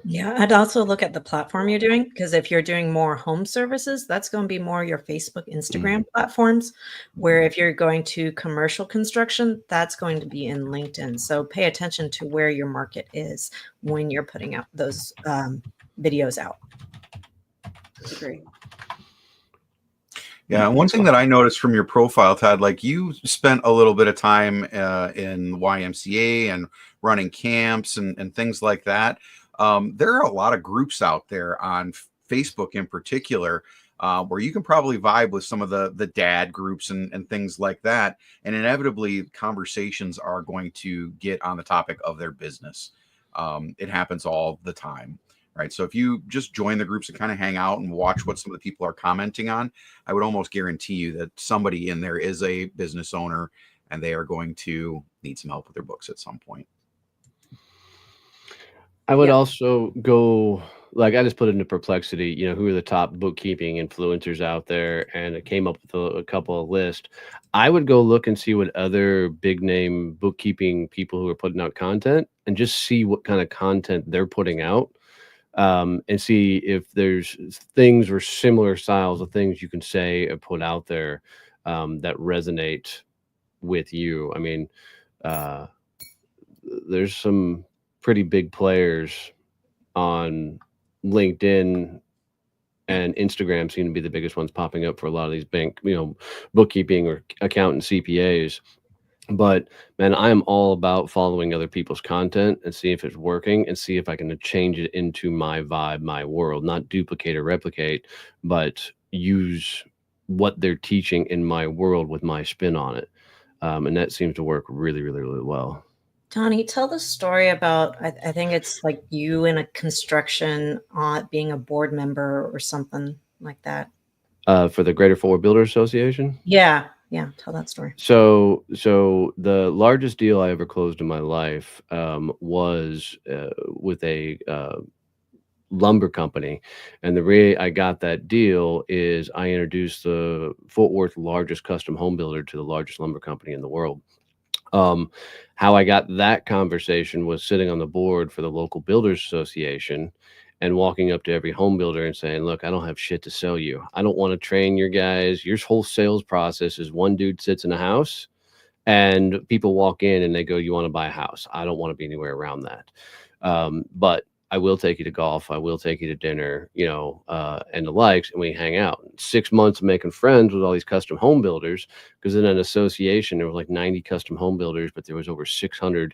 Speaker 4: Yeah, I'd also look at the platform you're doing, because if you're doing more home services, that's going to be more your Facebook, Instagram platforms, where if you're going to commercial construction, that's going to be in LinkedIn. So pay attention to where your market is when you're putting out those videos out.
Speaker 7: Agree.
Speaker 2: Yeah, one thing that I noticed from your profile, Todd, like you spent a little bit of time in YMCA and running camps and things like that. There are a lot of groups out there on Facebook in particular where you can probably vibe with some of the dad groups and things like that. And inevitably, conversations are going to get on the topic of their business. It happens all the time, right? So if you just join the groups and kind of hang out and watch what some of the people are commenting on, I would almost guarantee you that somebody in there is a business owner and they are going to need some help with their books at some point.
Speaker 1: I would also go like I just put it into Perplexity, you know, who are the top bookkeeping influencers out there, and it came up with a couple of lists. I would go look and see what other big name bookkeeping people who are putting out content, and just see what kind of content they're putting out, and see if there's things or similar styles of things you can say or put out there, that resonate with you. I mean, uh, there's some pretty big players on LinkedIn and Instagram seem to be the biggest ones popping up for a lot of these bank, you know, bookkeeping or accountant CPAs. But man, I am all about following other people's content and see if it's working and see if I can change it into my vibe, my world, not duplicate or replicate, but use what they're teaching in my world with my spin on it. And that seems to work really, really, really well.
Speaker 4: Donnie, tell the story about, I think it's like you in a construction, being a board member or something like that.
Speaker 1: For the Greater Fort Worth Builders Association?
Speaker 4: Yeah. Yeah. Tell that story.
Speaker 1: So the largest deal I ever closed in my life was with a lumber company. And the way I got that deal is I introduced the Fort Worth largest custom home builder to the largest lumber company in the world. How I got that conversation was sitting on the board for the local builders association and walking up to every home builder and saying, look, I don't have shit to sell you. I don't want to train your guys. Your whole sales process is one dude sits in a house and people walk in and they go, you want to buy a house? I don't want to be anywhere around that. But I will take you to golf. I will take you to dinner, you know, and the likes, and we hang out. 6 months of making friends with all these custom home builders, because in an association, there were like 90 custom home builders, but there was over 600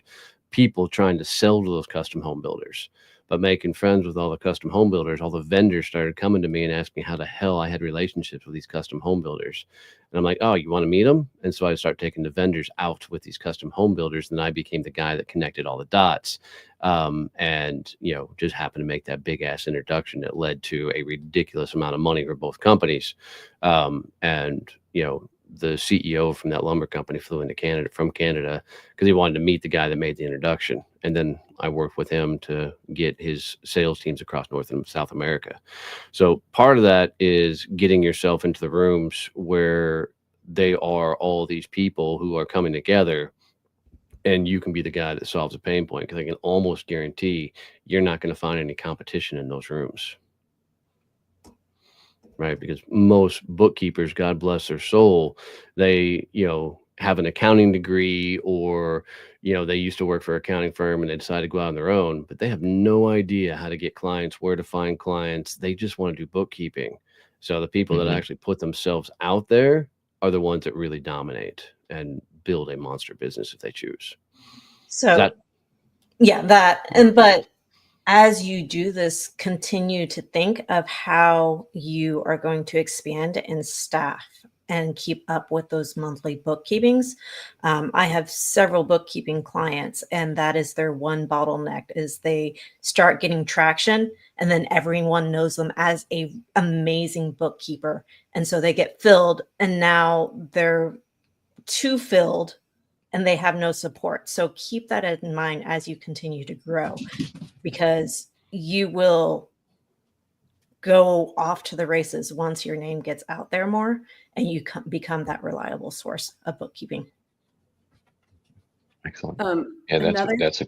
Speaker 1: people trying to sell to those custom home builders. But making friends with all the custom home builders, all the vendors started coming to me and asking me how the hell I had relationships with these custom home builders. And I'm like, oh, you want to meet them? And so I started taking the vendors out with these custom home builders. And I became the guy that connected all the dots. And, you know, just happened to make that big ass introduction that led to a ridiculous amount of money for both companies. And, you know, the CEO from that lumber company flew into Canada from Canada because he wanted to meet the guy that made the introduction. And then I worked with him to get his sales teams across North and South America. So part of that is getting yourself into the rooms where they are all these people who are coming together, and you can be the guy that solves a pain point, because I can almost guarantee you're not going to find any competition in those rooms. Right? Because most bookkeepers, God bless their soul, they, you know, have an accounting degree, or, you know, they used to work for an accounting firm and they decided to go out on their own, but they have no idea how to get clients, where to find clients. They just want to do bookkeeping. So the people that actually put themselves out there are the ones that really dominate and build a monster business if they choose.
Speaker 4: So but as you do this, continue to think of how you are going to expand and staff and keep up with those monthly bookkeepings. I have several bookkeeping clients, and that is their one bottleneck, is they start getting traction and then everyone knows them as a amazing bookkeeper. And so they get filled, and now they're too filled and they have no support. So keep that in mind as you continue to grow, because you will go off to the races once your name gets out there more and you become that reliable source of bookkeeping.
Speaker 5: Excellent. Yeah, that's a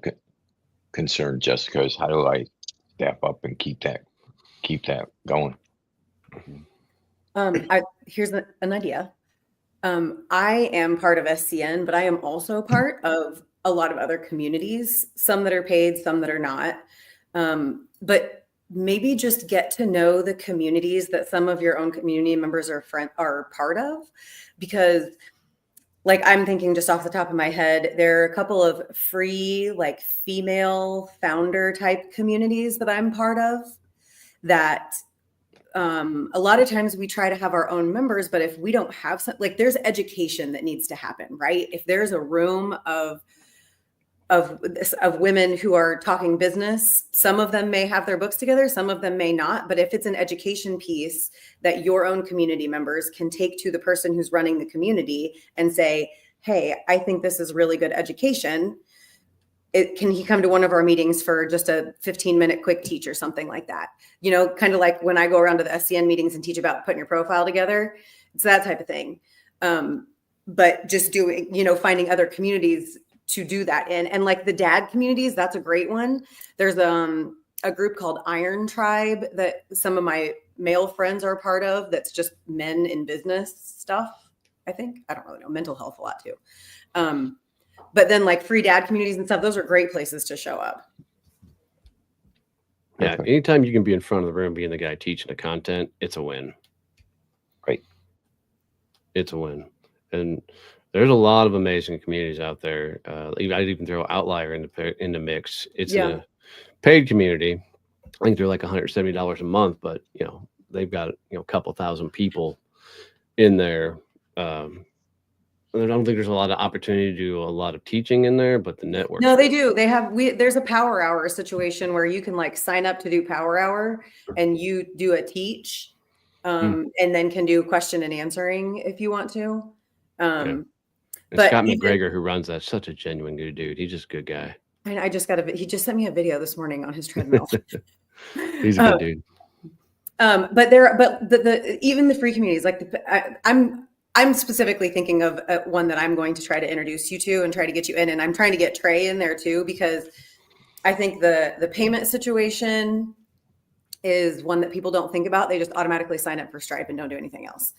Speaker 5: concern, Jessica, is how do I staff up and keep that going?
Speaker 7: Here's an idea. I am part of SCN, but I am also part of a lot of other communities, some that are paid, some that are not. But maybe just get to know the communities that some of your own community members are part of, because like I'm thinking just off the top of my head, there are a couple of free, like female founder type communities that I'm part of that a lot of times we try to have our own members, but if we don't have some, like there's education that needs to happen, right? If there's a room of women who are talking business, some of them may have their books together, some of them may not. But if it's an education piece that your own community members can take to the person who's running the community and say, hey, I think this is really good education, can he come to one of our meetings for just a 15-minute quick teach or something like that? You know, kind of like when I go around to the SCN meetings and teach about putting your profile together. It's that type of thing. But just doing, you know, finding other communities to do that in. And like the dad communities, that's a great one. There's a group called Iron Tribe that some of my male friends are a part of. That's just men in business stuff. I think, I don't really know, mental health a lot too. But then like free dad communities and stuff, those are great places to show up.
Speaker 1: Yeah. Anytime you can be in front of the room, being the guy teaching the content, it's a win.
Speaker 5: Right.
Speaker 1: It's a win. And there's a lot of amazing communities out there. I'd even throw Outlier in the mix. It's a paid community. I think they're like $170 a month, but you know, they've got, you know, a couple thousand people in there. I don't think there's a lot of opportunity to do a lot of teaching in there, but the network.
Speaker 7: No, they do. They have, there's a power hour situation where you can like sign up to do power hour and you do a teach, and then can do question and answering if you want to. But
Speaker 1: Scott McGregor, who runs that, such a genuine good dude. He's just a good guy.
Speaker 7: And I just he just sent me a video this morning on his treadmill.
Speaker 1: He's a good dude.
Speaker 7: But even the free communities, like I'm specifically thinking of one that I'm going to try to introduce you to and try to get you in. And I'm trying to get Trey in there too, because I think the payment situation is one that people don't think about. They just automatically sign up for Stripe and don't do anything else.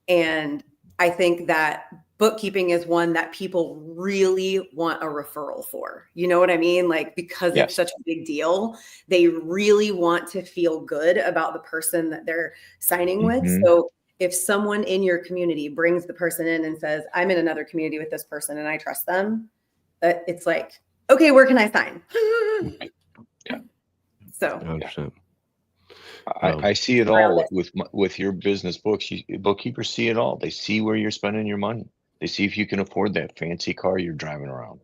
Speaker 7: And I think that bookkeeping is one that people really want a referral for. You know what I mean? Like, because it's such a big deal, they really want to feel good about the person that they're signing with. So if someone in your community brings the person in and says, I'm in another community with this person and I trust them, it's like, okay, where can I sign? So
Speaker 1: 100%.
Speaker 5: I see it all with your business books. Bookkeepers see it all. They see where you're spending your money. They see if you can afford that fancy car you're driving around.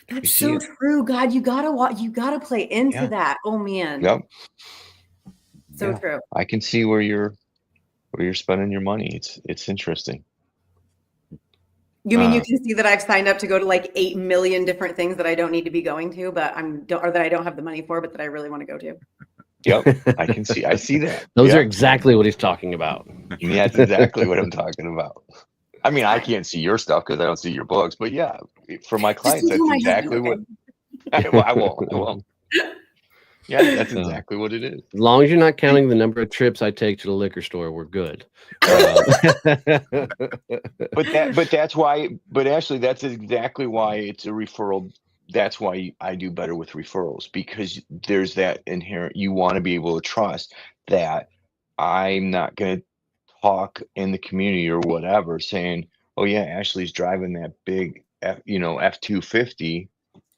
Speaker 7: That's so true. God, you gotta play into that. Oh man.
Speaker 5: Yep.
Speaker 7: So true.
Speaker 5: I can see where you're spending your money. It's interesting.
Speaker 7: You mean you can see that I've signed up to go to like 8 million different things that I don't need to be going to, but or that I don't have the money for, but that I really want to go to.
Speaker 5: Yep, I see that.
Speaker 1: Those are exactly what he's talking about.
Speaker 5: Yeah, that's exactly what I'm talking about. I mean, I can't see your stuff because I don't see your books, but yeah, for my clients, that's exactly what. I won't. Yeah, that's exactly what it is.
Speaker 1: As long as you're not counting the number of trips I take to the liquor store, we're good.
Speaker 5: But that's why. But actually, that's exactly why it's a referral. That's why I do better with referrals, because there's that inherent. You want to be able to trust that I'm not going to talk in the community or whatever saying, "Oh yeah, Ashley's driving that big F-250."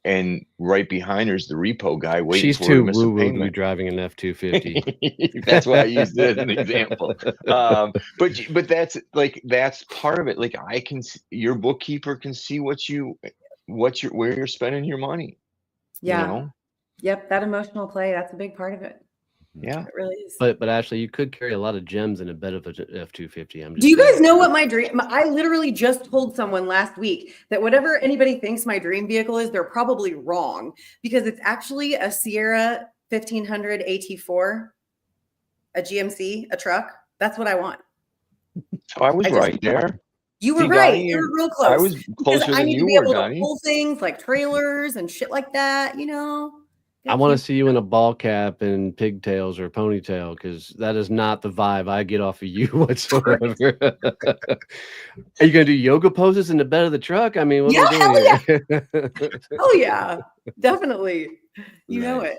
Speaker 5: And right behind her is the repo guy waiting for her to miss a payment. She's too woo-woo to be driving an F-250. That's why I used it as an example. But that's part of it. Like your bookkeeper can see where you're spending your money.
Speaker 7: Yeah.
Speaker 5: You know?
Speaker 7: Yep. That emotional play, that's a big part of it.
Speaker 5: Yeah,
Speaker 7: it really is.
Speaker 1: But Ashley, you could carry a lot of gems in a bed of an F-250.
Speaker 7: Do you guys know what my dream? I literally just told someone last week that whatever anybody thinks my dream vehicle is, they're probably wrong, because it's actually a Sierra 1500 AT4, a GMC, a truck. That's what I want.
Speaker 5: So I was right there.
Speaker 7: You were right. You were real close.
Speaker 5: I was closer than you were, Donnie.
Speaker 7: Pull things like trailers and shit like that, you know.
Speaker 1: I want to see you in a ball cap and pigtails or ponytail, because that is not the vibe I get off of you whatsoever. Are you going to do yoga poses in the bed of the truck? I mean, what are we doing here?
Speaker 7: Oh, yeah. Definitely. You know it.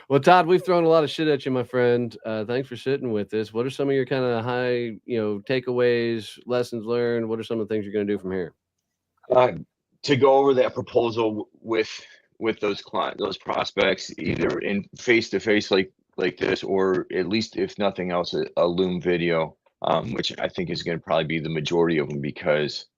Speaker 1: Well, Todd, we've thrown a lot of shit at you, my friend. Thanks for sitting with us. What are some of your kind of high, takeaways, lessons learned? What are some of the things you're going to do from here?
Speaker 5: To go over that proposal with those clients, those prospects, either in face-to-face like this, or at least, if nothing else, a Loom video, which I think is going to probably be the majority of them, because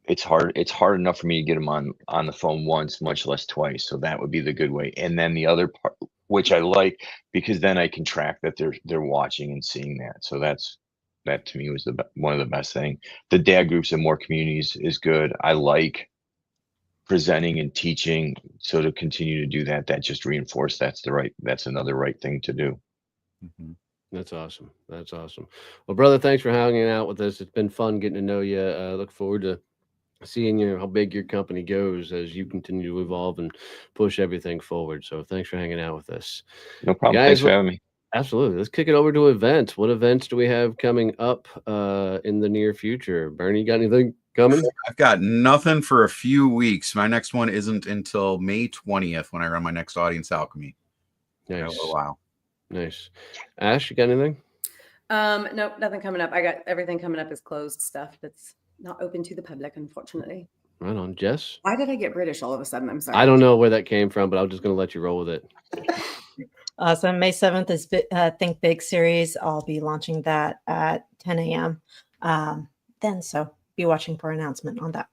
Speaker 5: it's hard enough for me to get them on the phone once, much less twice. So that would be the good way. And then the other part, which I like, because then I can track that they're watching and seeing that. So that to me was one of the best thing. The dad groups in more communities is good. I like presenting and teaching. So to continue to do that, that just reinforced that's another right thing to do.
Speaker 2: Mhm.
Speaker 1: That's awesome. That's awesome. Well, brother, thanks for hanging out with us. It's been fun getting to know you. Look forward to seeing how big your company goes as you continue to evolve and push everything forward. So thanks for hanging out with us.
Speaker 5: No problem.
Speaker 1: Guys,
Speaker 5: Thanks for having me.
Speaker 1: absolutely. Let's kick it over to events. What events do we have coming up in the near future? Bernie, you got anything coming?
Speaker 2: I've got nothing for a few weeks. My next one isn't until May 20th when I run my next Audience Alchemy.
Speaker 1: Nice.
Speaker 2: In a little while.
Speaker 1: Nice. Ash, you got anything?
Speaker 7: Nope, nothing coming up. I got everything coming up is closed stuff that's not open to the public, unfortunately.
Speaker 1: Right on. Jess?
Speaker 7: Why did I get British all of a sudden? I'm sorry.
Speaker 1: I don't know where that came from, but I'm just going to let you roll with it.
Speaker 4: Awesome. May 7th is Think Big series. I'll be launching that at 10 a.m. Then, so be watching for announcement on that.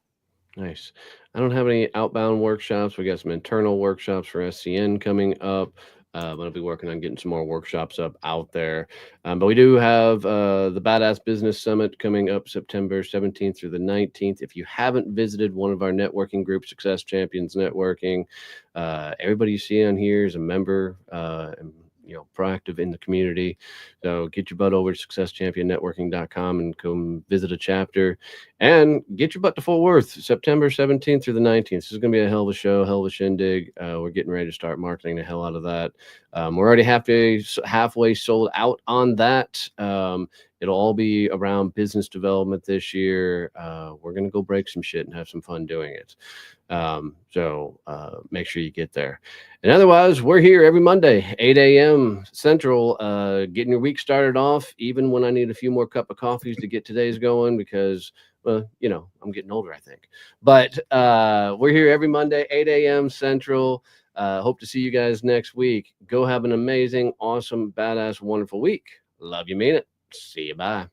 Speaker 1: Nice. I don't have any outbound workshops. We got some internal workshops for SCN coming up. I'll be working on getting some more workshops up out there. But we do have the Badass Business Summit coming up September 17th through the 19th. If you haven't visited one of our networking groups, Success Champions Networking, everybody you see on here is a member and proactive in the community. So get your butt over to successchampionnetworking.com and come visit a chapter and get your butt to Fort Worth September 17th through the 19th. This is going to be a hell of a show, hell of a shindig. We're getting ready to start marketing the hell out of that. We're already halfway sold out on that. It'll all be around business development this year. We're going to go break some shit and have some fun doing it. So make sure you get there. And otherwise, we're here every Monday, 8 a.m. Central, getting your week started off, even when I need a few more cup of coffees to get today's going because, well, I'm getting older, I think. But we're here every Monday, 8 a.m. Central. Hope to see you guys next week. Go have an amazing, awesome, badass, wonderful week. Love you, mean it. See you. Bye.